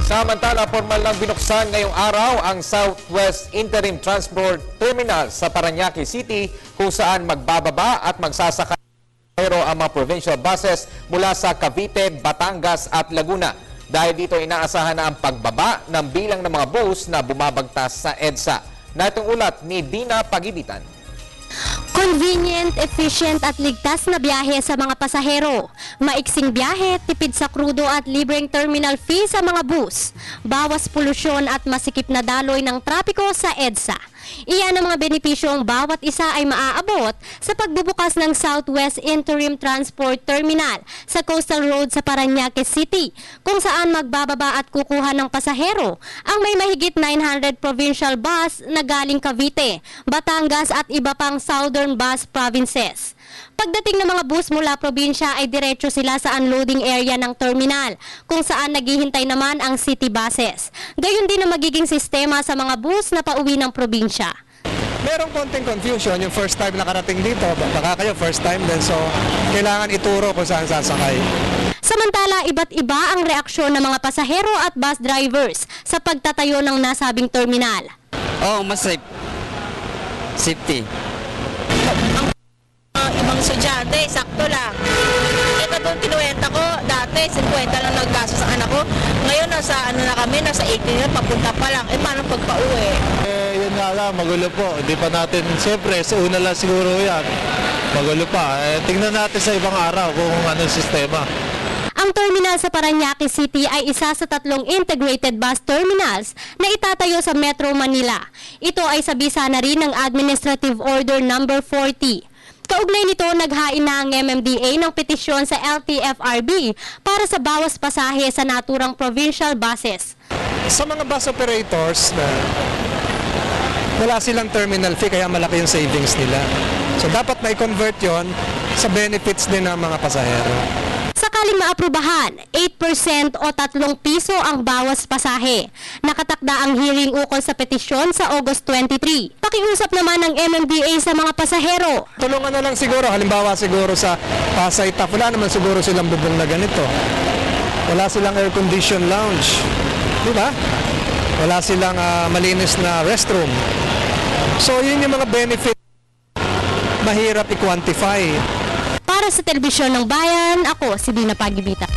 Samantala, formal nang binuksan ngayong araw ang Southwest Interim Transport Terminal sa Parañaque City kung saan magbababa at magsasakay ang mga provincial buses mula sa Cavite, Batangas at Laguna. Dahil dito inaasahan na ang pagbaba ng bilang ng mga bus na bumabagtas sa EDSA. Na itong ulat ni Dina Pagibitan. Convenient, efficient at ligtas na biyahe sa mga pasahero. Maiksing biyahe, tipid sa krudo at libreng terminal fee sa mga bus. Bawas polusyon at masikip na daloy ng trapiko sa EDSA. Iyan ang mga benepisyong bawat isa ay maaabot sa pagbubukas ng Southwest Interim Transport Terminal sa Coastal Road sa Parañaque City, kung saan magbababa at kukuha ng pasahero ang may mahigit 900 provincial bus na galing Cavite, Batangas at iba pang southern bus provinces. Pagdating ng mga bus mula probinsya ay diretso sila sa unloading area ng terminal, kung saan naghihintay naman ang city buses. Gayon din ang magiging sistema sa mga bus na pauwi ng probinsya. Merong konting confusion yung first time nakarating dito. Baka kayo first time din, so kailangan ituro kung saan sasakay. Samantala, iba't iba ang reaksyon ng mga pasahero at bus drivers sa pagtatayo ng nasabing terminal. Mas safe. Safety. Ibang estudyante, sakto lang. Ito doon kinuwenta ko, dati 50 lang naggastos ang anak ko. Ngayon nasa nasa 18 na, papunta pa lang. Paano pagpa-uwi? Yun nga lang, magulo po. Hindi pa natin, siyempre, sa una lang siguro yan. Magulo pa. Tingnan natin sa ibang araw kung anong sistema. Ang terminal sa Parañaque City ay isa sa 3 integrated bus terminals na itatayo sa Metro Manila. Ito ay sabisa na rin ng Administrative Order No. 40. Kaugnay nito, naghain na ang MMDA ng petisyon sa LTFRB para sa bawas pasahe sa naturang provincial buses. Sa mga bus operators na wala silang terminal fee kaya malaki yung savings nila. So dapat mai-convert yon sa benefits din ng mga pasahero. Sakaling maaprubahan, 8% o 3 piso ang bawas pasahe. Nakatakda ang hearing ukol sa petisyon sa August 23. Pakiusap naman ng MMDA sa mga pasahero. Tulungan na lang siguro, halimbawa siguro sa Pasay TAP, wala naman siguro silang bubong na ganito. Wala silang air condition lounge. Di ba? Wala silang malinis na restroom. So yun yung mga benefit mahirap i-quantify. Para sa Telebisyon ng Bayan, ako si Dina Pagibitan.